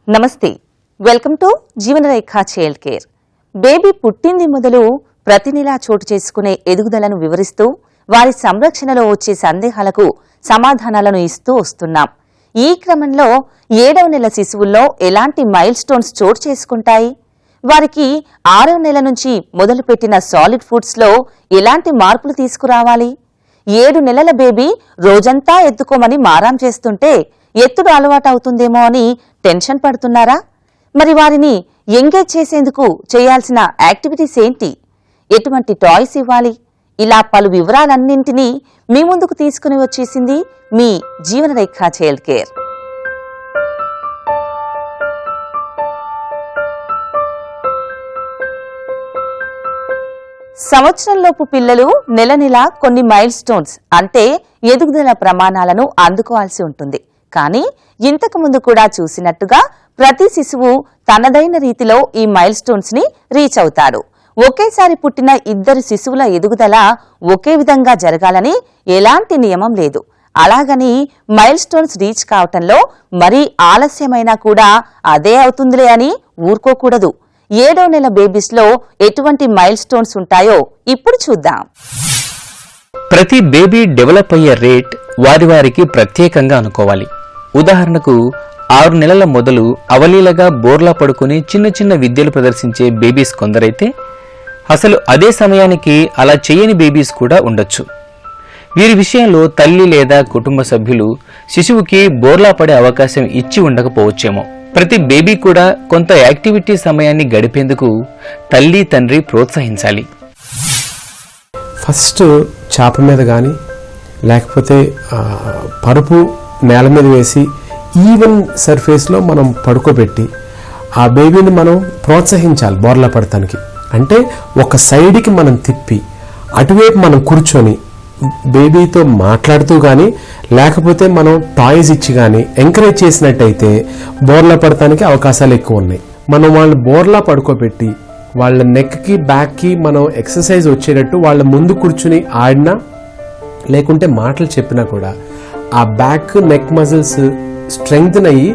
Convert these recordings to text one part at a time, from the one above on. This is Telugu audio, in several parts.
నమస్తే, welcome to జీవనరేఖ child care. Baby పుట్టింది మొదలు ప్రతి నెలా చోటు చేసుకునే ఎదుగుదలను వివరిస్తూ వారి సంరక్షణలో వచ్చే సందేహాలకు సమాధానాలను ఇస్తూ వస్తున్నాం. ఈ క్రమంలో 7వ నెల శిశువుల్లో ఎలాంటి మైల్ స్టోన్స్ చోటు చేసుకుంటాయి, వారికి 6వ నెల నుంచి మొదలుపెట్టిన సాలిడ్ ఫుడ్స్ లో ఎలాంటి మార్పులు తీసుకురావాలి, 7 నెలల బేబీ రోజంతా ఎత్తుకోమని మారాం చేస్తుంటే ఎత్తుడు అలవాటు అవుతుందేమో అని టెన్షన్ పడుతున్నారా? మరి వారిని ఎంగేజ్ చేసేందుకు చేయాల్సిన యాక్టివిటీస్ ఏంటి, ఎటువంటి టాయ్స్ ఇవ్వాలి, ఇలా పలు వివరాలన్నింటినీ మీ ముందుకు తీసుకుని వచ్చేసింది మీ జీవనరేఖ చైల్డ్ కేర్. సంవత్సరంలోపు పిల్లలు నెల నెల కొన్ని మైల్ స్టోన్స్ అంటే ఎదుగుదల ప్రమాణాలను అందుకోవాల్సి ఉంటుంది. కానీ ఇంతకు ముందు కూడా చూసినట్టుగా ప్రతి శిశువు తనదైన రీతిలో ఈ మైల్ స్టోన్స్ ని రీచ్ అవుతాడు. ఒకేసారి పుట్టిన 2 శిశువుల ఎదుగుదల ఒకే విధంగా జరగాలని ఎలాంటి నియమం లేదు. అలాగని మైల్ స్టోన్స్ రీచ్ కావటంలో మరీ ఆలస్యమైనా కూడా అదే అవుతుందిలే అని ఊరుకోకూడదు. 7వ నెల బేబీస్ లో ఎటువంటి మైల్ స్టోన్స్ ఉంటాయో ఇప్పుడు చూద్దాం. ప్రతి బేబీ డెవలప్ అయ్యే రేట్ వారికి ప్రత్యేకంగా అనుకోవాలి. ఉదాహరణకు 6 నెలల మొదలు అవలీలగా బోర్లా పడుకుని చిన్న చిన్న విద్యలు ప్రదర్శించే బేబీస్ కొందరైతే అసలు అదే సమయానికి అలా చేయని బేబీస్ కూడా ఉండొచ్చు. వీరి విషయంలో తల్లి లేదా కుటుంబ సభ్యులు శిశువుకి బోర్లా పడే అవకాశం ఇచ్చి ఉండకపోవచ్చేమో. ప్రతి బేబీ కూడా కొంత యాక్టివిటీ సమయాన్ని గడిపేందుకు తల్లి తండ్రి ప్రోత్సహించాలి. ఫస్ట్ చాప మీద కానీ లేకపోతే పరుపు నేల మీద వేసి ఈవెన్ సర్ఫేస్లో మనం పడుకోబెట్టి ఆ బేబీని మనం ప్రోత్సహించాలి బోర్లా పడటానికి. అంటే ఒక సైడ్కి మనం తిప్పి అటువైపు మనం కూర్చొని బేబీతో మాట్లాడుతూ కానీ లేకపోతే మనం టాయ్స్ ఇచ్చి కానీ ఎంకరేజ్ చేసినట్టయితే బోర్లా పడటానికి అవకాశాలు ఎక్కువ ఉన్నాయి. మనం వాళ్ళని బోర్లా పడుకోబెట్టి వాళ్ళ నెక్కి బ్యాక్కి మనం ఎక్సర్సైజ్ వచ్చేటట్టు వాళ్ళ ముందు కూర్చుని ఆడినా లేకుంటే మాటలు చెప్పినా కూడా ఆ బ్యాక్ నెక్ మజిల్స్ స్ట్రెంగ్త్ అయ్యి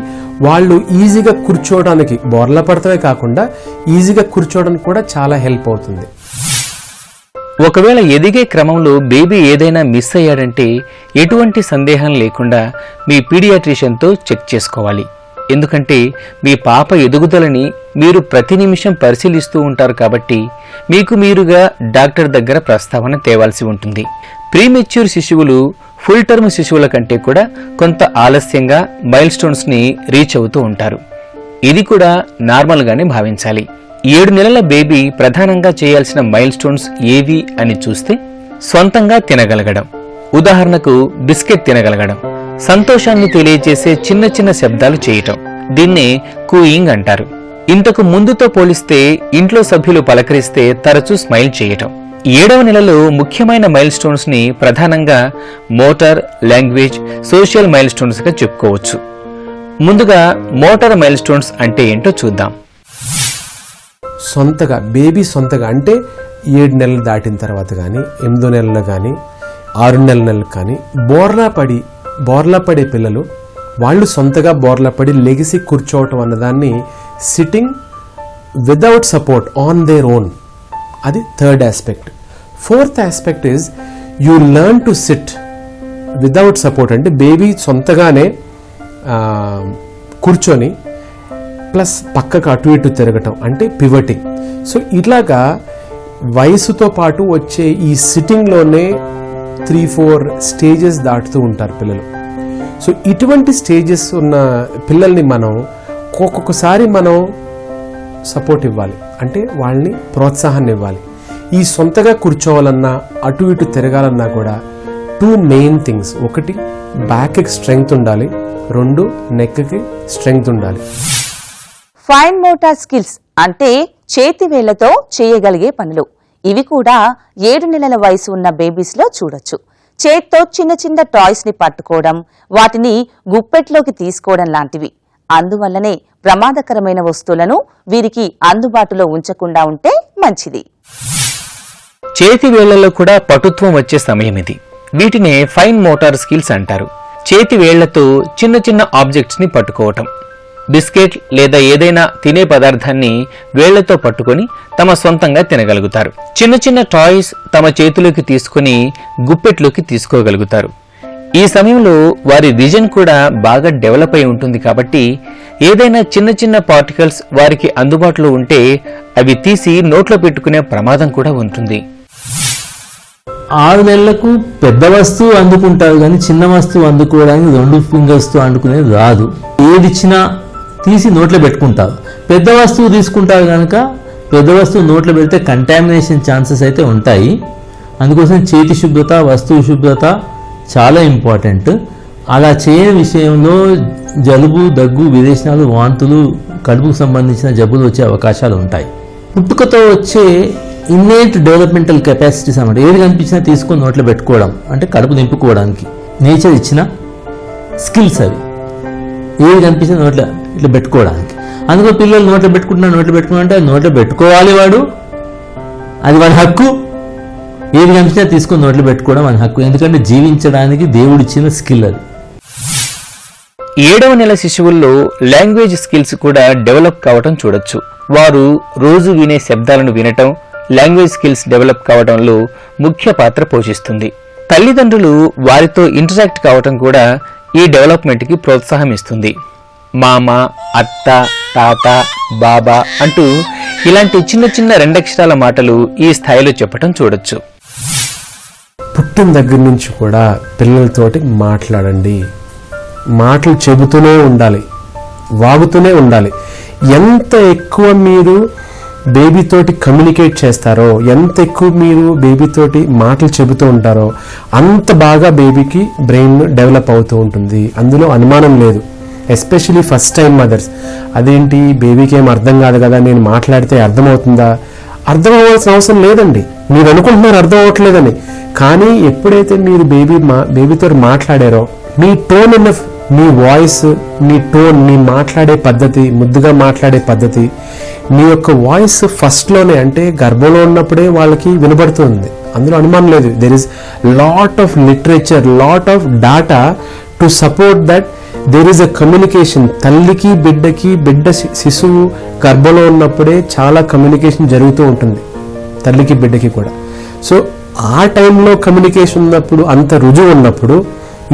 వాళ్ళు ఈజీగా కూర్చోవడానికి బోర్లా పడతమే కాకుండా ఈజీగా కూర్చోవడానికి కూడా చాలా హెల్ప్ అవుతుంది. ఒకవేళ ఎదిగే క్రమంలో బేబీ ఏదైనా మిస్ అయ్యాడంటే ఎటువంటి సందేహం లేకుండా మీ పీడియాట్రిషియన్తో చెక్ చేసుకోవాలి. ఎందుకంటే మీ పాప ఎదుగుదలని మీరు ప్రతి నిమిషం పరిశీలిస్తూ ఉంటారు కాబట్టి మీకు మీరుగా డాక్టర్ దగ్గర ప్రస్తావన తేవాల్సి ఉంటుంది. ప్రీమెచ్యూర్ శిశువులు ఫుల్ టర్మ్ శిశువుల కంటే కూడా కొంత ఆలస్యంగా మైల్ స్టోన్స్ ని రీచ్ అవుతూ ఉంటారు. ఇది కూడా నార్మల్ గానే భావించాలి. 7 నెలల బేబీ ప్రధానంగా చేయాల్సిన మైల్ స్టోన్స్ ఏవి అని చూస్తే స్వంతంగా తినగలగడం, ఉదాహరణకు బిస్కెట్ తినగలగడం, సంతోషాన్ని తెలియజేసే చిన్న చిన్న శబ్దాలు చేయటం, దీన్నే కూయింగ్ అంటారు. ఇంతకు ముందుతో పోలిస్తే ఇంట్లో సభ్యులు పలకరిస్తే తరచూ స్మైల్ చేయటం. 7వ నెలలో ముఖ్యమైన మైల్ స్టోన్స్ ని ప్రధానంగా motor, language, social mile stones గా చెప్పుకోవచ్చు. ముందుగా మోటార్ మైల్ స్టోన్స్ అంటే ఏంటో చూద్దాం. సొంతగా బేబీ సొంతగా అంటే 7 నెలలు దాటిన తర్వాత కానీ 8వ నెలలో కానీ 6 నెలలకు కానీ బోర్లా పడే పిల్లలు వాళ్ళు సొంతగా బోర్లా పడి లెగిసి కూర్చోవటం అన్నదాన్ని sitting without support on their own, అది 3rd aspect. 4th aspect is you learn to SIT without support, అంటే బేబీ సొంతగానే కూర్చొని ప్లస్ పక్కకు అటు ఇటు తిరగటం అంటే పివటింగ్. సో ఇట్లాగా వయసుతో పాటు వచ్చే ఈ సిట్టింగ్లోనే 3-4 స్టేజెస్ దాటుతూ ఉంటారు పిల్లలు. సో ఇటువంటి స్టేజెస్ ఉన్న పిల్లల్ని మనం ఒక్కొక్కసారి మనం సపోర్ట్ ఇవ్వాలి, అంటే వాళ్ళని ప్రోత్సాహాన్ని ఇవ్వాలి. ఈ సొంతగా కూర్చోవాలన్నా అటు ఇటు తిరగాలన్నా కూడా 2 మెయిన్ థింగ్స్: ఒకటి బ్యాక్కి స్ట్రెంగ్త్ ఉండాలి, 2 నెక్కి స్ట్రెంగ్త్ ఉండాలి. ఫైన్ మోటార్ స్కిల్స్ అంటే చేతి వేళ్లతో చేయగలిగే పనులు. ఇవి కూడా 7 నెలల వయసు ఉన్న బేబీస్ లో చూడొచ్చు. చేత్తో చిన్న చిన్న టాయ్స్ ని పట్టుకోవడం, వాటిని గుప్పెట్లోకి తీసుకోవడం లాంటివి. అందువల్లనే ప్రమాదకరమైన వస్తువులను వీరికి అందుబాటులో ఉంచకుండా ఉంటే మంచిది. చేతి వేళ్లలో కూడా పటుత్వం వచ్చే సమయం ఇది. వీటినే ఫైన్ మోటార్ స్కిల్స్ అంటారు. చేతి వేళ్లతో చిన్న చిన్న ఆబ్జెక్ట్స్ ని పట్టుకోవటం, బిస్కెట్ లేదా ఏదైనా తినే పదార్థాన్ని వేళ్లతో పట్టుకొని తమ సొంతంగా తినగలుగుతారు. చిన్న చిన్న టాయ్స్ తమ చేతిలోకి తీసుకుని గుప్పెట్లోకి తీసుకోగలుగుతారు. ఈ సమయంలో వారి విజన్ కూడా బాగా డెవలప్ అయి ఉంటుంది కాబట్టి ఏదైనా చిన్న చిన్న పార్టికల్స్ వారికి అందుబాటులో ఉంటే అవి తీసి నోట్లో పెట్టుకునే ప్రమాదం కూడా ఉంటుంది. 6 నెలలకు పెద్ద వస్తువు అందుకుంటారు కానీ చిన్న వస్తువు అందుకోవడానికి 2 ఫింగర్స్తో అందుకునేది రాదు. ఏదిచ్చినా తీసి నోట్లో పెట్టుకుంటారు. పెద్ద వస్తువు తీసుకుంటారు కనుక పెద్ద వస్తువు నోట్లో పెడితే కంటామినేషన్ ఛాన్సెస్ అయితే ఉంటాయి. అందుకోసం చేతి శుభ్రత, వస్తువు శుభ్రత చాలా ఇంపార్టెంట్. అలా చేయని విషయంలో జలుబు, దగ్గు, విరేచనాలు, వాంతులు, కడుపుకు సంబంధించిన జబ్బులు వచ్చే అవకాశాలు ఉంటాయి. పుట్టుకతో వచ్చే ఇన్నేట్ డెవలప్మెంటల్ కెపాసిటీస్ అన్నమాట. ఏది కనిపించినా తీసుకొని నోట్లో పెట్టుకోవడం అంటే కడుపు నింపుకోవడానికి నేచర్ ఇచ్చిన స్కిల్స్ అవి. ఏది కనిపించినా నోట్లో ఇట్లా పెట్టుకోవడానికి. అందుకో పిల్లలు నోట్లో పెట్టుకుంటున్నా అంటే నోట్లో పెట్టుకోవాలి, వాడు అది వాడి హక్కు. ఏది కనిపించినా తీసుకొని నోట్లో పెట్టుకోవడం వాడి హక్కు. ఎందుకంటే జీవించడానికి దేవుడిచ్చిన స్కిల్ అది. 7వ నెల శిశువుల్లో లాంగ్వేజ్ స్కిల్స్ కూడా డెవలప్ కావటం చూడొచ్చు. వారు రోజు వినే శబ్దాలను వినటం లాంగ్వేజ్ స్కిల్స్ డెవలప్ కావడంలో ముఖ్య పాత్ర పోషిస్తుంది. తల్లిదండ్రులు వారితో ఇంటరాక్ట్ కావటం కూడా ఈ డెవలప్మెంట్కి ప్రోత్సాహం ఇస్తుంది. మామ, అత్త, తాత, బాబా అంటూ ఇలాంటి చిన్న చిన్న 2 అక్షరాల మాటలు ఈ స్థాయిలో చెప్పటం చూడొచ్చు. పుట్టిన దగ్గర నుంచి కూడా పిల్లలతోటి మాట్లాడండి. మాటలు చెబుతూనే ఉండాలి, వాగుతూనే ఉండాలి. ఎంత ఎక్కువ మీరు బేబీతోటి కమ్యూనికేట్ చేస్తారో, ఎంత ఎక్కువ మీరు బేబీతోటి మాటలు చెబుతూ ఉంటారో అంత బాగా బేబీకి బ్రెయిన్ డెవలప్ అవుతూ ఉంటుంది. అందులో అనుమానం లేదు. Especially first time mothers. అదేంటి బేబీకి ఏం అర్థం కాదు కదా, నేను మాట్లాడితే అర్థమవుతుందా? అర్థం అవ్వాల్సిన అవసరం లేదండి. మీరు అనుకుంటున్నారు అర్థం అవ్వట్లేదని, కానీ ఎప్పుడైతే మీరు బేబీతో మాట్లాడారో మీ టోన్ మీ వాయిస్, మీ టోన్, మీ మాట్లాడే పద్ధతి, ముద్దుగా మాట్లాడే పద్ధతి, మీ యొక్క వాయిస్ ఫస్ట్లోనే అంటే గర్భంలో ఉన్నప్పుడే వాళ్ళకి వినబడుతుంది. అందులో అనుమానం లేదు. There is lot of literature, lot of data to support that there is a communication. తల్లికి బిడ్డకి, బిడ్డ శిశువు గర్భంలో ఉన్నప్పుడే చాలా కమ్యూనికేషన్ జరుగుతూ ఉంటుంది, తల్లికి బిడ్డకి కూడా. సో ఆ టైంలో కమ్యూనికేషన్ ఉన్నప్పుడు, అంత రుజువు ఉన్నప్పుడు,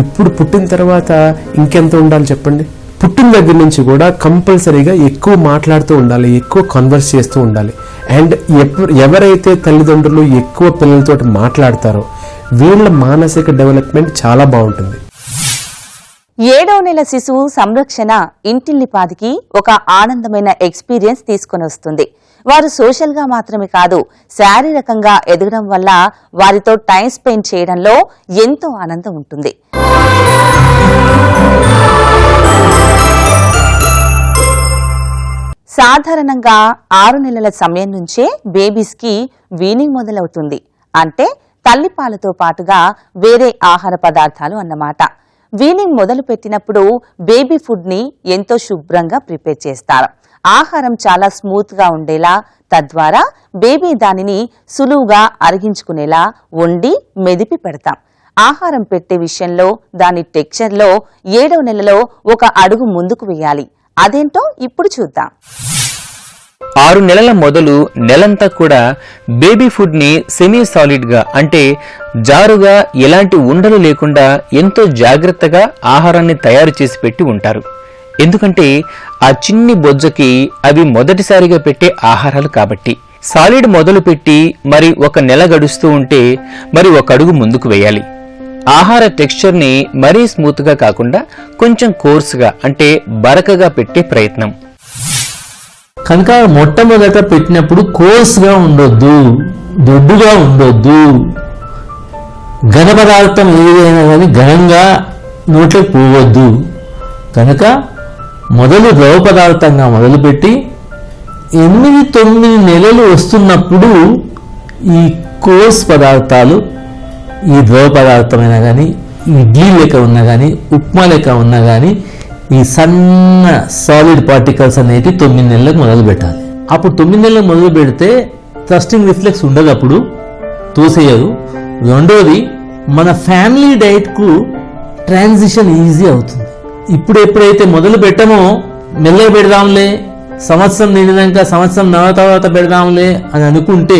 ఇప్పుడు పుట్టిన తర్వాత ఇంకెంత ఉండాలి చెప్పండి. పుట్టిన దగ్గర నుంచి కూడా కంపల్సరీగా ఎక్కువ మాట్లాడుతూ ఉండాలి, ఎక్కువ కన్వర్స్ చేస్తూ ఉండాలి. అండ్ ఎవరైతే తల్లిదండ్రులు ఎక్కువ పిల్లలతో మాట్లాడతారో వీళ్ళ మానసిక డెవలప్మెంట్ చాలా బాగుంటుంది. 7వ నెల శిశువు సంరక్షణ ఇంటిల్లిపాదికి ఒక ఆనందమైన ఎక్స్పీరియన్స్ తీసుకొని వస్తుంది. వారు సోషల్ గా మాత్రమే కాదు, శారీరకంగా ఎదగడం వల్ల వారితో టైం స్పెండ్ చేయడంలో ఎంతో ఆనందం ఉంటుంది. సాధారణంగా 6 నెలల సమయం నుంచే బేబీస్ కి వీనింగ్ మొదలవుతుంది. అంటే తల్లిపాలతో పాటుగా వేరే ఆహార పదార్థాలు అన్నమాట. వీనింగ్ మొదలు పెట్టినప్పుడు బేబీ ఫుడ్ ని ఎంతో శుభ్రంగా ప్రిపేర్ చేస్తారు. ఆహారం చాలా స్మూత్ గా ఉండేలా, తద్వారా బేబీ దానిని సులువుగా అరిగించుకునేలా వండి మెదిపి పెడతాం. ఆహారం పెట్టే విషయంలో, దాని టెక్స్చర్లో 7వ నెలలో ఒక అడుగు ముందుకు వేయాలి. అదేంటో ఇప్పుడు చూద్దాం. 6 నెలల మొదలు నెలంతా కూడా బేబీ ఫుడ్ ని సెమీ సాలిడ్ గా అంటే జారుగా, ఎలాంటి ఉండలు లేకుండా ఎంతో జాగ్రత్తగా ఆహారాన్ని తయారు చేసి పెట్టి ఉంటారు. ఎందుకంటే ఆ చిన్ని బొజ్జకి అవి మొదటిసారిగా పెట్టే ఆహారాలు కాబట్టి. సాలిడ్ మొదలు పెట్టి మరి 1 నెల గడుస్తూ ఉంటే మరి 1 అడుగు ముందుకు వేయాలి. ఆహార టెక్స్చర్ ని మరీ స్మూత్ గా కాకుండా కొంచెం కోర్సుగా అంటే బరకగా పెట్టే ప్రయత్నం. కనుక మొట్టమొదట పెట్టినప్పుడు కోర్స్గా ఉండొద్దు, దొడ్డుగా ఉండొద్దు. ఘన పదార్థం ఏదైనా కానీ ఘనంగా నోట్లోకి పోవద్దు. కనుక మొదలు ద్రవ పదార్థంగా మొదలుపెట్టి 8-9 నెలలు వస్తున్నప్పుడు ఈ కోర్స్ పదార్థాలు, ఈ ద్రవ పదార్థమైనా కానీ, ఇడ్లీ లెక్క ఉన్నా కానీ, ఉప్మా లెక్క ఉన్నా కానీ, ఈ సన్న సాలిడ్ పార్టికల్స్ అనేవి 9 నెలలకు మొదలు పెట్టాలి. అప్పుడు 9 నెలలకు మొదలు పెడితే థ్రస్టింగ్ రిఫ్లెక్స్ ఉండదు, అప్పుడు తోసేయదు. రెండోది, మన ఫ్యామిలీ డైట్కు ట్రాన్సిషన్ ఈజీ అవుతుంది. ఇప్పుడు ఎప్పుడైతే మొదలు పెట్టామో మెల్లగా పెడదాంలే, సంవత్సరం నిండినాక సంవత్సరం తర్వాత పెడదాంలే అని అనుకుంటే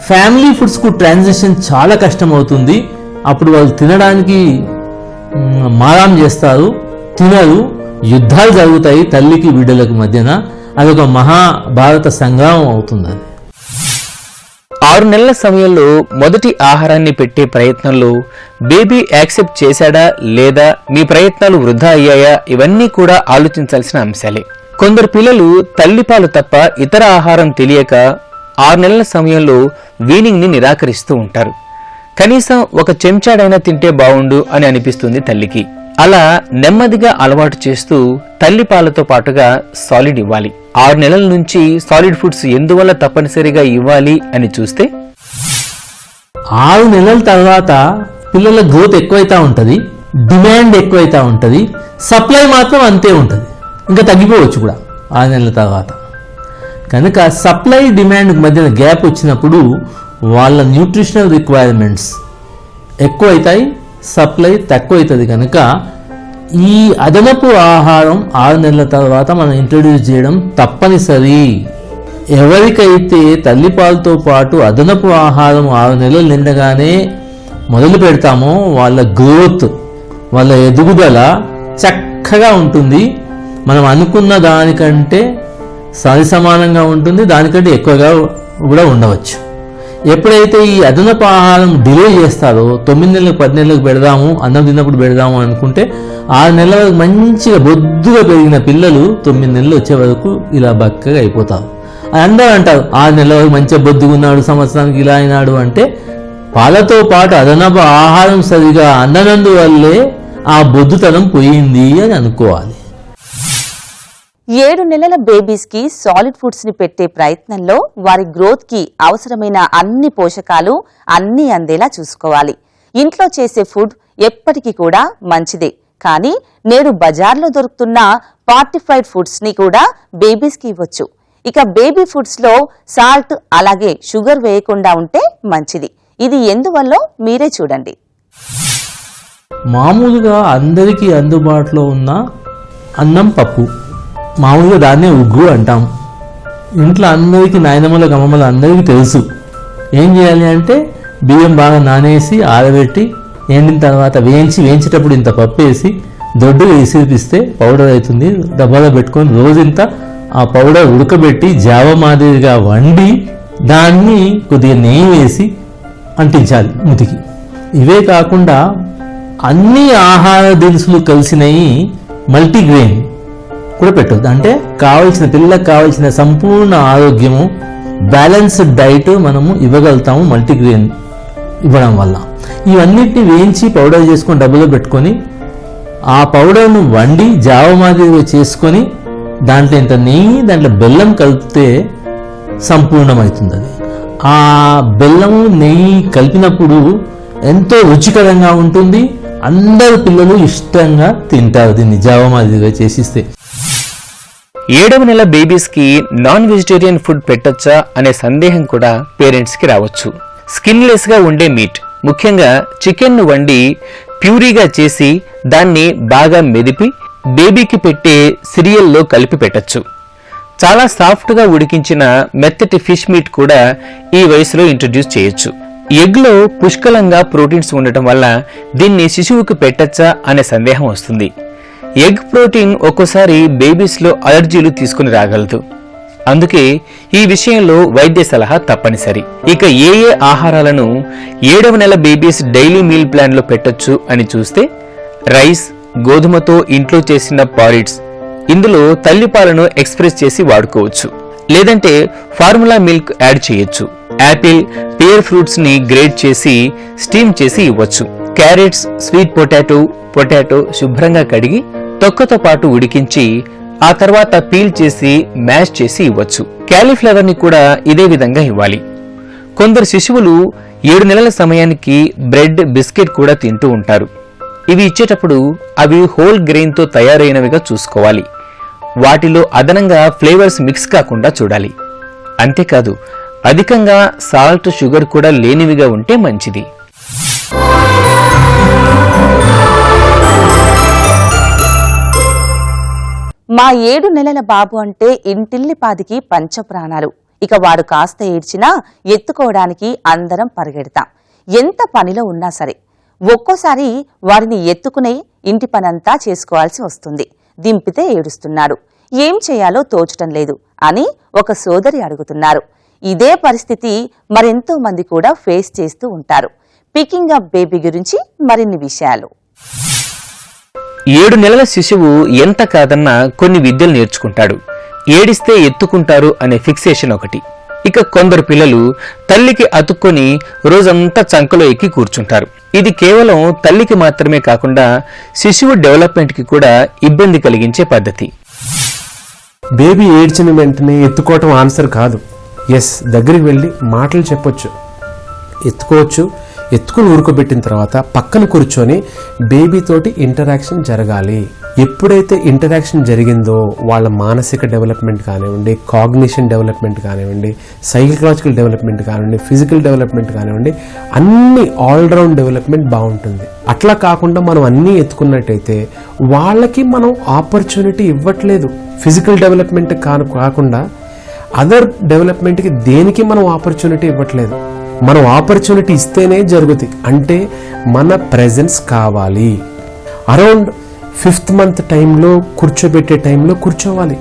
ఫ్యామిలీ ఫుడ్స్కు ట్రాన్సిషన్ చాలా కష్టం అవుతుంది. అప్పుడు వాళ్ళు తినడానికి మారాం చేస్తారు, తినరు, యుద్ధాలు జరుగుతాయి తల్లికి బిడ్డలకు మధ్యన. అదొక మహాభారత సంగ్రామం అవుతుంది. 6 నెలల సమయంలో మొదటి ఆహారాన్ని పెట్టే ప్రయత్నంలో బేబీ యాక్సెప్ట్ చేశాడా లేదా, మీ ప్రయత్నాలు వృధా అయ్యాయా, ఇవన్నీ కూడా ఆలోచించాల్సిన అంశాలే. కొందరు పిల్లలు తల్లిపాలు తప్ప ఇతర ఆహారం తెలియక 6 నెలల సమయంలో వీనింగ్ ని నిరాకరిస్తూ ఉంటారు. కనీసం ఒక చెంచాడైనా తింటే బావుండు అని అనిపిస్తుంది తల్లికి. అలా నెమ్మదిగా అలవాటు చేస్తూ తల్లిపాలతో పాటుగా సాలిడ్ ఇవ్వాలి. 6 నెలల నుంచి సాలిడ్ ఫుడ్స్ ఎందువల్ల తప్పనిసరిగా ఇవ్వాలి అని చూస్తే, 6 నెలల తర్వాత పిల్లల గ్రోత్ ఎక్కువైతా ఉంటుంది, డిమాండ్ ఎక్కువైతా ఉంటుంది, సప్లై మాత్రం అంతే ఉంటుంది, ఇంకా తగ్గిపోవచ్చు కూడా 6 నెలల తర్వాత. కనుక సప్లై డిమాండ్ మధ్యన గ్యాప్ వచ్చినప్పుడు వాళ్ళ న్యూట్రిషనల్ రిక్వైర్మెంట్స్ ఎక్కువైతాయి, సప్లై తక్కువ అవుతుంది. కనుక ఈ అదనపు ఆహారం 6 నెలల తర్వాత మనం ఇంట్రడ్యూస్ చేయడం తప్పనిసరి. ఎవరికైతే తల్లిపాలతో పాటు అదనపు ఆహారం 6 నెలలు నిండగానే మొదలు పెడతామో వాళ్ళ గ్రోత్, వాళ్ళ ఎదుగుదల చక్కగా ఉంటుంది. మనం అనుకున్న దానికంటే సరిసమానంగా ఉంటుంది, దానికంటే ఎక్కువగా కూడా ఉండవచ్చు. ఎప్పుడైతే ఈ అదనపు ఆహారం డిలే చేస్తారో, 9 నెలలకు 10 నెలలకు పెడదాము, అన్నం తిన్నప్పుడు పెడదాము అనుకుంటే 6 నెలల వరకు మంచిగా బొద్దుగా పెరిగిన పిల్లలు 9 నెలలు వచ్చే వరకు ఇలా బక్కగా అయిపోతారు. అందరూ అంటారు 6 నెలల వరకు మంచిగా బొద్దుగున్నాడు, సంవత్సరానికి ఇలా అయినాడు అంటే పాలతో పాటు అదనపు ఆహారం సరిగా అందనందువల్లే ఆ బొద్దుతనం పోయింది అని అనుకోవాలి. 7 నెలల బేబీస్ కి సాలిడ్ ఫుడ్స్ ని పెట్టే ప్రయత్నంలో వారి గ్రోత్ కి అవసరమైన అన్ని పోషకాలు అన్నీ అందేలా చూసుకోవాలి. ఇంట్లో చేసే ఫుడ్ ఎప్పటికీ కూడా మంచిదే, కానీ నేడు బజార్లో దొరుకుతున్న ఫార్టిఫైడ్ ఫుడ్స్ ని కూడా బేబీస్ కి ఇవ్వచ్చు. ఇక బేబీ ఫుడ్స్ లో సాల్ట్ అలాగే షుగర్ వేయకుండా ఉంటే మంచిది. ఇది ఎందువల్లో మీరే చూడండి. మామూలుగా అందరికీ అందుబాటులో ఉన్న అన్నం, పప్పు, మామూలుగా దాన్నే ఉగ్గు అంటాం. ఇంట్లో అందరికీ, నాయనమ్మల గమ్మమ్మల అందరికీ తెలుసు. ఏం చేయాలి అంటే బియ్యం బాగా నానేసి ఆరబెట్టి ఎండిన తర్వాత వేయించేటప్పుడు ఇంత పప్పు వేసి దొడ్డుగా ఇసిరిపిస్తే పౌడర్ అవుతుంది. డబ్బాలో పెట్టుకొని రోజంతా ఆ పౌడర్ ఉడకబెట్టి జావ మాదిరిగా వండి దాన్ని కొద్దిగా నెయ్యి వేసి అంటించాలి ముతికి. ఇవే కాకుండా అన్ని ఆహార దినుసులు కలిసినవి మల్టీగ్రెయిన్ కూడా పెట్టొద్దు. అంటే పిల్లలకు కావాల్సిన సంపూర్ణ ఆరోగ్యము, బ్యాలెన్స్డ్ డైట్ మనము ఇవ్వగలుగుతాము మల్టీగ్రెయిన్ ఇవ్వడం వల్ల. ఇవన్నిటిని వేయించి పౌడర్ చేసుకొని డబ్బులో పెట్టుకొని ఆ పౌడర్ను వండి జావ మాదిరిగా చేసుకొని దాంట్లో ఇంత నెయ్యి, దాంట్లో బెల్లం కలిపితే సంపూర్ణమవుతుంది. అది ఆ బెల్లము నెయ్యి కలిపినప్పుడు ఎంతో రుచికరంగా ఉంటుంది. అందరు పిల్లలు ఇష్టంగా తింటారు దీన్ని జావ మాదిరిగా చేసిస్తే. 7వ నెల బేబీస్ కి నాన్ వెజిటేరియన్ ఫుడ్ పెట్టొచ్చా అనే సందేహం కూడా పేరెంట్స్ కి రావచ్చు. స్కిన్లెస్ గా ఉండే మీట్, ముఖ్యంగా చికెన్ ను వండి ప్యూరీగా చేసి దాన్ని బాగా మెదిపి బేబీకి పెట్టే సిరియల్లో కలిపి పెట్టొచ్చు. చాలా సాఫ్ట్ గా ఉడికించిన మెత్తటి ఫిష్ మీట్ కూడా ఈ వయసులో ఇంట్రడ్యూస్ చేయొచ్చు. ఎగ్ లో పుష్కలంగా ప్రోటీన్స్ ఉండటం వల్ల దీన్ని శిశువుకు పెట్టచ్చా అనే సందేహం వస్తుంది. ఎగ్ ప్రోటీన్ ఒక్కోసారి బేబీస్ లో అలర్జీలు తీసుకుని రాగలదు. అందుకే ఈ విషయంలో వైద్య సలహా తప్పనిసరి. ఇక ఏ ఆహారాలను 7వ నెల బేబీస్ డైలీ మీల్ ప్లాన్ లో పెట్టొచ్చు అని చూస్తే, రైస్, గోధుమతో ఇంట్లో చేసిన పారిడ్స్, ఇందులో తల్లిపాలను ఎక్స్ప్రెస్ చేసి వాడుకోవచ్చు. లేదంటే ఫార్ములా మిల్క్ యాడ్ చేయొచ్చు. యాపిల్, పేర్ ఫ్రూట్స్ ని గ్రేట్ చేసి స్టీమ్ చేసి ఇవ్వచ్చు. క్యారెట్స్, స్వీట్ పొటాటో శుభ్రంగా కడిగి తొక్కతో పాటు ఉడికించి ఆ తర్వాత పీల్ చేసి మ్యాష్ చేసి ఇవ్వచ్చు. క్యాలీఫ్లవర్ ని కూడా ఇదే విధంగా ఇవ్వాలి. కొందరు శిశువులు 7 నెలల సమయానికి బ్రెడ్, బిస్కెట్ కూడా తింటూ ఉంటారు. ఇవి ఇచ్చేటప్పుడు అవి హోల్ గ్రెయిన్ తో తయారైనవిగా చూసుకోవాలి. వాటిలో అదనంగా ఫ్లేవర్స్ మిక్స్ కాకుండా చూడాలి. అంతేకాదు అధికంగా సాల్ట్, షుగర్ కూడా లేనివిగా ఉంటే మంచిది. మా 7 నెలల బాబు అంటే ఇంటిల్లిపాదికి పంచప్రాణాలు. ఇక వాడు కాస్త ఏడ్చినా ఎత్తుకోవడానికి అందరం పరిగెడతాం, ఎంత పనిలో ఉన్నా సరే. ఒక్కోసారి వారిని ఎత్తుకునే ఇంటి పనంతా చేసుకోవాల్సి వస్తుంది. దింపితే ఏడుస్తున్నాడు, ఏం చేయాలో తోచటం లేదు అని ఒక సోదరి అడుగుతున్నారు. ఇదే పరిస్థితి మరెంతో మంది కూడా ఫేస్ చేస్తూ ఉంటారు. పికింగ్ అప్ బేబీ గురించి మరిన్ని విషయాలు. 7 నెలల శిశువు ఎంత కాదన్నా కొన్ని విద్యలు నేర్చుకుంటాడు. ఏడిస్తే ఎత్తుకుంటారు అనే ఫిక్సేషన్ ఒకటి. ఇక కొందరు పిల్లలు తల్లికి అతుక్కొని రోజంతా చంకలో ఎక్కి కూర్చుంటారు. ఇది కేవలం తల్లికి మాత్రమే కాకుండా శిశువు డెవలప్మెంట్కి కూడా ఇబ్బంది కలిగించే పద్ధతి. బేబీ ఏడ్చిన వెంటనే ఎత్తుకోవటం ఆన్సర్ కాదు. ఎస్, దగ్గరికి వెళ్ళి మాటలు చెప్పొచ్చు, ఎత్తుకోవచ్చు. ఎత్తుకుని ఊరుకోబెట్టిన తర్వాత పక్కన కూర్చొని బేబీతోటి ఇంటరాక్షన్ జరగాలి. ఎప్పుడైతే ఇంటరాక్షన్ జరిగిందో వాళ్ళ మానసిక డెవలప్మెంట్ కానివ్వండి, కాగ్నిషన్ డెవలప్మెంట్ కానివ్వండి, సైకలాజికల్ డెవలప్మెంట్ కానివ్వండి, ఫిజికల్ డెవలప్మెంట్ కానివ్వండి, అన్ని ఆల్రౌండ్ డెవలప్మెంట్ బాగుంటుంది. అట్లా కాకుండా మనం అన్నీ ఎత్తుకున్నట్టయితే వాళ్ళకి మనం ఆపర్చునిటీ ఇవ్వట్లేదు. ఫిజికల్ డెవలప్మెంట్ కాకుండా అదర్ డెవలప్మెంట్కి దేనికి మనం ఆపర్చునిటీ ఇవ్వట్లేదు. మనం ఆపర్చునిటీ ఇస్తేనే జరుగుతుంది. అంటే మన ప్రెజెన్స్ కావాలి. అరౌండ్ 5th month టైంలో కూర్చోబెట్టే టైంలో కూర్చోవాలి.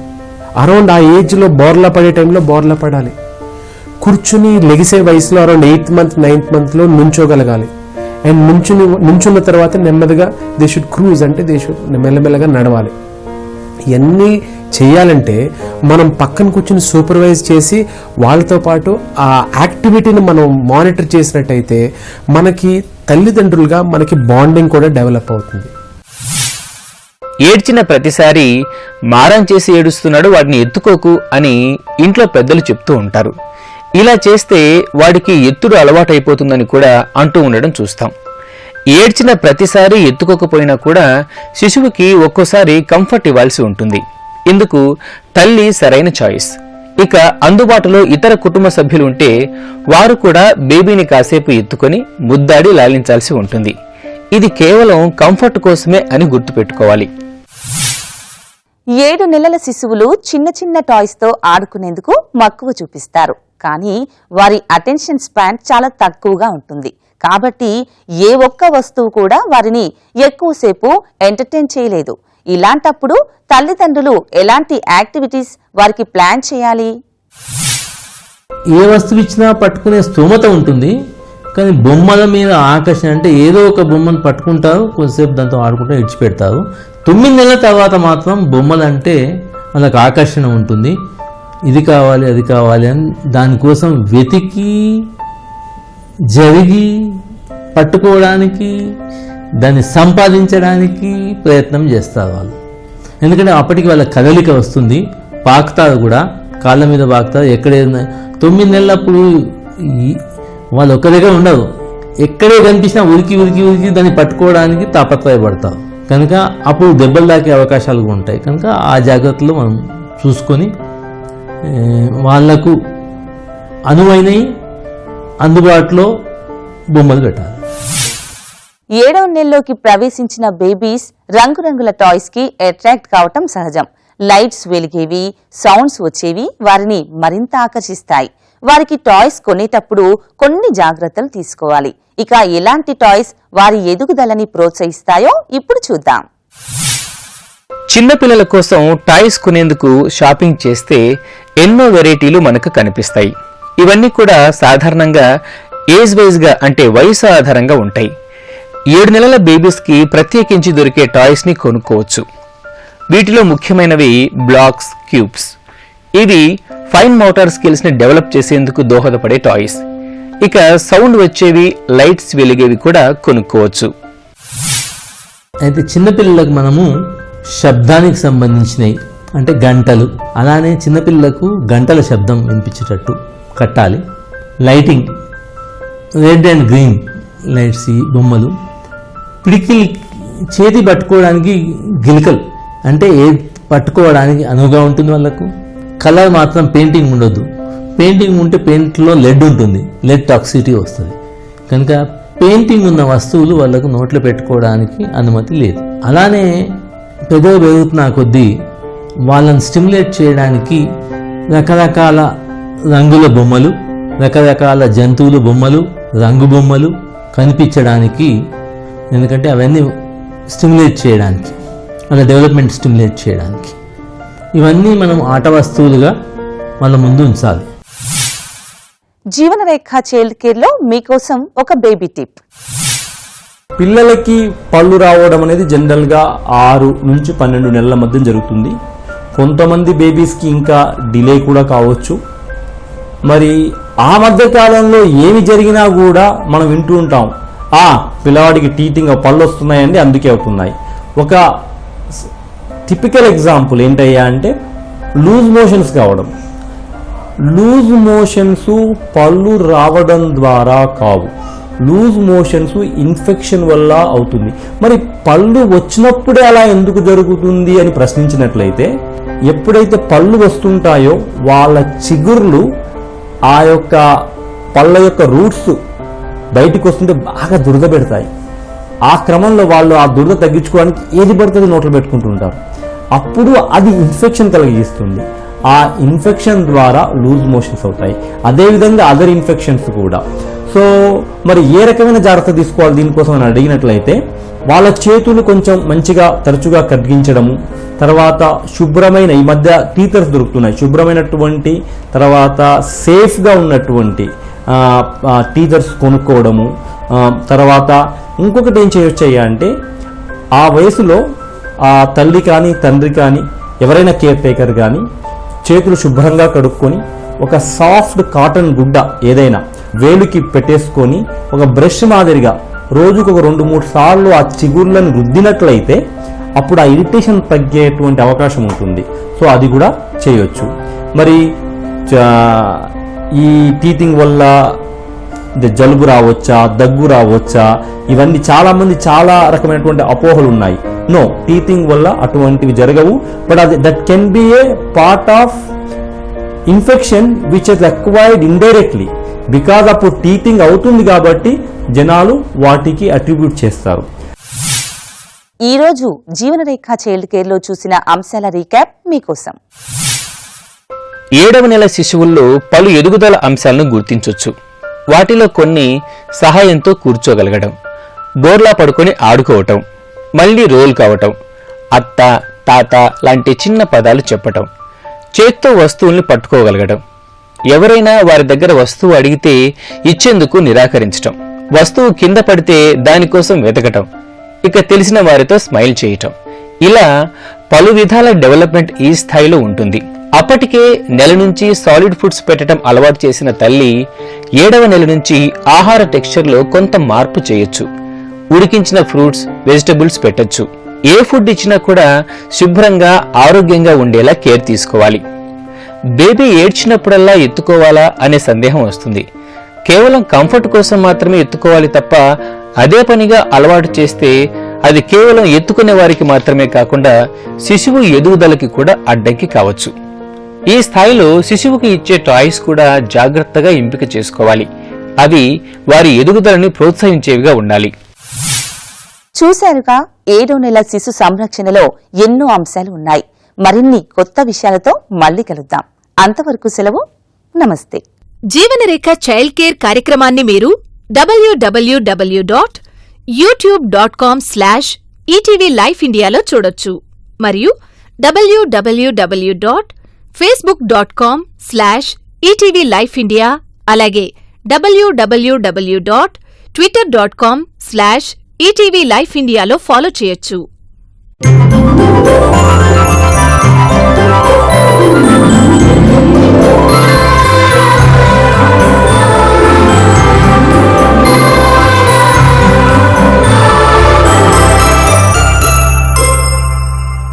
అరౌండ్ ఆ ఏజ్లో బోర్లా పడే టైంలో బోర్లా పడాలి. కూర్చుని లెగిసే వయసులో అరౌండ్ 8th month 9th monthలో నుంచోగలగాలి. అండ్ నుంచున్న తర్వాత నెమ్మదిగా దే షుడ్ క్రూజ్, అంటే దే షుడ్ మెల్లమెల్లగా నడవాలి. ఇవన్నీ చేయాలంటే మనం పక్కన కూర్చుని సూపర్వైజ్ చేసి వాళ్ళతో పాటు ఆ యాక్టివిటీని మనం మానిటర్ చేసినట్టయితే మనకి తల్లిదండ్రులుగా మనకి బాండింగ్ కూడా డెవలప్ అవుతుంది. ఏడ్చిన ప్రతిసారి మారం చేసి ఏడుస్తున్నాడు, వాడిని ఎత్తుకోకు అని ఇంట్లో పెద్దలు చెప్తూ ఉంటారు. ఇలా చేస్తే వాడికి ఎత్తుడు అలవాటైపోతుందని కూడా అంటూ ఉండడం చూస్తాం. ఏడ్చిన ప్రతిసారి ఎత్తుకోకపోయినా కూడా శిశువుకి ఒక్కోసారి కంఫర్ట్ ఇవ్వాల్సి ఉంటుంది. ఇందుకు తల్లి సరైన చాయిస్. ఇక అందుబాటులో ఇతర కుటుంబ సభ్యులు ఉంటే వారు కూడా బేబీని కాసేపు ఎత్తుకొని ముద్దాడి లాలించాల్సి ఉంటుంది. ఇది కేవలం కంఫర్ట్ కోసమే అని గుర్తుపెట్టుకోవాలి. 7 నెలల శిశువులు చిన్న చిన్న టాయ్స్ తో ఆడుకునేందుకు మక్కువ చూపిస్తారు. కానీ వారి అటెన్షన్ స్పాన్ చాలా తక్కువగా ఉంటుంది. కాబట్టి ఏ ఒక్క వస్తువు కూడా వారిని ఎక్కువసేపు ఎంటర్టైన్ చేయలేదు. ఇలాంటప్పుడు తల్లిదండ్రులు ఎలాంటి యాక్టివిటీస్ వారికి ప్లాన్ చేయాలి? ఏ వస్తువు ఇచ్చినా పట్టుకునే స్తోమత ఉంటుంది, కానీ బొమ్మల మీద ఆకర్షణ అంటే ఏదో ఒక బొమ్మను పట్టుకుంటారు, కొంతసేపు దాంతో ఆడుకుంటూ ఇడిచిపెడతారు. 9 నెలల తర్వాత మాత్రం బొమ్మలు అంటే వాళ్ళకి ఆకర్షణ ఉంటుంది. ఇది కావాలి అది కావాలి అని దానికోసం వెతికి జరిగి పట్టుకోవడానికి, దాన్ని సంపాదించడానికి ప్రయత్నం చేస్తారు వాళ్ళు. ఎందుకంటే అప్పటికి వాళ్ళ కదలిక వస్తుంది, పాకుతారు కూడా, కాళ్ళ మీద పాకుతారు. ఎక్కడైనా 9 నెలలప్పుడు వాళ్ళు ఒక్క దగ్గర ఉండరు, ఎక్కడే కనిపించినా ఉరికి ఉరికి ఉరికి దాన్ని పట్టుకోవడానికి తాపత్రయపడతారు. కనుక అప్పుడు దెబ్బలు తాకే అవకాశాలు ఉంటాయి. కనుక ఆ జాగ్రత్తలు మనం చూసుకొని వాళ్లకు అనువైనవి అందుబాటులో బొమ్మలు పెట్టాలి. 7వ నెలలోకి ప్రవేశించిన బేబీస్ రంగురంగుల టాయ్స్ కి అట్రాక్ట్ కావటం సహజం. లైట్స్ వెలిగేవి, సౌండ్స్ వచ్చేవి వారిని మరింత ఆకర్షిస్తాయి. వారికి టాయ్స్ కొనేటప్పుడు కొన్ని జాగ్రత్తలు తీసుకోవాలి. ఇక ఎలాంటి టాయ్స్ వారి ఎదుగుదలని ప్రోత్సహిస్తాయో ఇప్పుడు చూద్దాం. చిన్నపిల్లల కోసం టాయ్స్ కొనేందుకు షాపింగ్ చేస్తే ఎన్నో వెరైటీలు మనకు కనిపిస్తాయి. ఇవన్నీ కూడా సాధారణంగా ఏజ్ వైజ్ గా అంటే వయసు ఆధారంగా ఉంటాయి. 7 నెలల బేబీస్కి ప్రత్యేకించి దొరికే టాయ్స్ని కొనుక్కోవచ్చు. వీటిలో ముఖ్యమైనవి బ్లాక్స్, క్యూబ్స్. ఇవి ఫైన్ మోటార్ స్కిల్స్ని డెవలప్ చేసేందుకు దోహదపడే టాయ్స్. ఇక సౌండ్ వచ్చేవి, లైట్స్ వెలిగేవి కూడా కొనుక్కోవచ్చు. అయితే చిన్నపిల్లలకు మనము శబ్దానికి సంబంధించినవి అంటే గంటలు, అలానే చిన్నపిల్లలకు గంటల శబ్దం వినిపించేటట్టు కట్టాలి. Lighting, red and green lights, బొమ్మలు, పిడికిల్, చేతి పట్టుకోవడానికి గిలికలు అంటే ఏ పట్టుకోవడానికి అనువుగా ఉంటుంది వాళ్ళకు. కలర్ మాత్రం పెయింటింగ్ ఉండొద్దు. పెయింటింగ్ ఉంటే పెయింట్లో లెడ్ ఉంటుంది, లెడ్ టాక్సిటీ వస్తుంది. కనుక పెయింటింగ్ ఉన్న వస్తువులు వాళ్ళకు నోట్లో పెట్టుకోవడానికి అనుమతి లేదు. అలానే పెద్దగా పెరుగుతున్న కొద్దీ వాళ్ళని స్టిమ్యులేట్ చేయడానికి రకరకాల రంగుల బొమ్మలు, రకరకాల జంతువుల బొమ్మలు, రంగు బొమ్మలు కనిపించడానికి, ఎందుకంటే అవన్నీ స్టిమ్యులేట్ చేయడానికి, వాళ్ళ డెవలప్మెంట్ స్టిమ్యులేట్ చేయడానికి ఇవన్నీ మనం ఆట వస్తువులుగా వాళ్ళ ముందు ఉంచాలి. జీవనరేఖ చైల్డ్ కేర్ లో మీకోసం ఒక బేబీ టిప్. పిల్లలకి పళ్ళు రావడం అనేది జనరల్గా 6 నుంచి 12 నెలల మధ్య జరుగుతుంది. కొంతమంది బేబీస్కి ఇంకా డిలే కూడా కావచ్చు. మరి ఆ మధ్య కాలంలో ఏమి జరిగినా కూడా మనం వింటూ ఉంటాం, పిల్లవాడికి టీతింగ్ పళ్ళు వస్తున్నాయండి అందుకే అవుతున్నాయి. ఒక టిపికల్ ఎగ్జాంపుల్ ఏంటయ్యా అంటే లూజ్ మోషన్స్ కావడం. లూజ్ మోషన్స్ పళ్ళు రావడం ద్వారా కావు, లూజ్ మోషన్స్ ఇన్ఫెక్షన్ వల్ల అవుతుంది. మరి పళ్ళు వచ్చినప్పుడే అలా ఎందుకు జరుగుతుంది అని ప్రశ్నించినట్లయితే, ఎప్పుడైతే పళ్ళు వస్తుంటాయో వాళ్ళ చిగుర్లు ఆ యొక్క పళ్ళ యొక్క రూట్స్ బయటికి వస్తుంటే బాగా దురద పెడతాయి. ఆ క్రమంలో వాళ్ళు ఆ దురద తగ్గించుకోవడానికి ఏది పడుతుంది నోట్లో పెట్టుకుంటుంటారు. అప్పుడు అది ఇన్ఫెక్షన్ కలిగిస్తుంది. ఆ ఇన్ఫెక్షన్ ద్వారా లూజ్ మోషన్స్ అవుతాయి. అదేవిధంగా అదర్ ఇన్ఫెక్షన్స్ కూడా. సో మరి ఏ రకమైన జాగ్రత్త తీసుకోవాలి దీనికోసం అని అడిగినట్లయితే, వాళ్ళ చేతులు కొంచెం మంచిగా తరచుగా కడిగించడము, తర్వాత శుభ్రమైన, ఈ మధ్య టీథర్స్ దొరుకుతున్నాయి, శుభ్రమైనటువంటి తర్వాత సేఫ్గా ఉన్నటువంటి టీథర్స్ కొనుక్కోవడము. తర్వాత ఇంకొకటి ఏం చేయొచ్చయ్యా అంటే, ఆ వయసులో ఆ తల్లి కానీ తండ్రి కానీ ఎవరైనా కేర్ టేకర్ కానీ చేతులు శుభ్రంగా కడుక్కొని ఒక సాఫ్ట్ కాటన్ గుడ్డ ఏదైనా వేలుకి పెట్టేసుకొని ఒక బ్రష్ మాదిరిగా రోజుకు ఒక 2-3 సార్లు ఆ చిగుర్లను రుద్దినట్లయితే అప్పుడు ఆ ఇరిటేషన్ తగ్గేటువంటి అవకాశం ఉంటుంది. సో అది కూడా చేయొచ్చు. మరి ఈ టీతింగ్ వల్ల జలుబు రావచ్చా, దగ్గు రావచ్చా, ఇవన్నీ చాలామంది చాలా రకమైనటువంటి అపోహలు ఉన్నాయి. నో, టీతింగ్ వల్ల అటువంటివి జరగవు. బట్ అది that can be A part of infection which is acquired indirectly, because అప్పుడు టీతింగ్ అవుతుంది కాబట్టి జనాలు వాటికి అట్రిబ్యూట్ చేస్తారు. ఈ రోజు జీవనరేఖ చైల్డ్ కేర్ లో చూసిన అంశాల రీక్యాప్ మీకోసం. 7వ నెల శిశువుల్లో పలు ఎదుగుదల అంశాలను గుర్తించొచ్చు. వాటిలో కొన్ని సహాయంతో కూర్చోగలగడం, బోర్లా పడుకొని ఆడుకోవటం, మళ్లీ రోల్ కావటం, అత్త, తాత లాంటి చిన్న పదాలు చెప్పటం, చేత్తో వస్తువుల్ని పట్టుకోగలగడం, ఎవరైనా వారి దగ్గర వస్తువు అడిగితే ఇచ్చేందుకు నిరాకరించటం, వస్తువు కింద పడితే దానికోసం వెతకటం, ఇక తెలిసిన వారితో స్మైల్ చేయటం, ఇలా పలు విధాల డెవలప్మెంట్ ఈ స్థాయిలో ఉంటుంది. అప్పటికే నెల నుంచి సాలిడ్ ఫుడ్స్ పెట్టడం అలవాటు చేసిన తల్లి 7వ నెల నుంచి ఆహార టెక్స్చర్లో కొంత మార్పు చేయొచ్చు. ఉడికించిన ఫ్రూట్స్, వెజిటబుల్స్ పెట్టొచ్చు. ఏ ఫుడ్ ఇచ్చినా కూడా శుభ్రంగా ఆరోగ్యంగా ఉండేలా కేర్ తీసుకోవాలి. బేబీ ఏడ్చినప్పుడల్లా ఎత్తుకోవాలా అనే సందేహం వస్తుంది. కేవలం కంఫర్ట్ కోసం మాత్రమే ఎత్తుకోవాలి తప్ప అదే పనిగా అలవాటు చేస్తే అది కేవలం ఎత్తుకునే వారికి మాత్రమే కాకుండా శిశువు ఎదుగుదలకి కూడా అడ్డంకి కావచ్చు. ఈ స్థాయిలో శిశువుకి ఇచ్చే టాయ్స్ కూడా జాగ్రత్తగా ఎంపిక చేసుకోవాలి. అవి వారి ఎదుగుదలని ప్రోత్సహించేవిగా ఉండాలి. చూశారుగా, 7వ నెల శిశు సంరక్షణలో ఎన్నో అంశాలు ఉన్నాయి. మరిన్ని కొత్త విషయాలతో మళ్లీ కలుద్దాం. అంతవరకు సెలవు. నమస్తే. జీవనరేఖ చైల్డ్ కేర్ కార్యక్రమాన్ని మీరు www.youtube.com/ETV Life Indiaలో చూడొచ్చు మరియు www.facebook.com/ETV Life India అలాగే www.twitter.com/ETV Life Indiaలో ఫాలో చేయొచ్చు.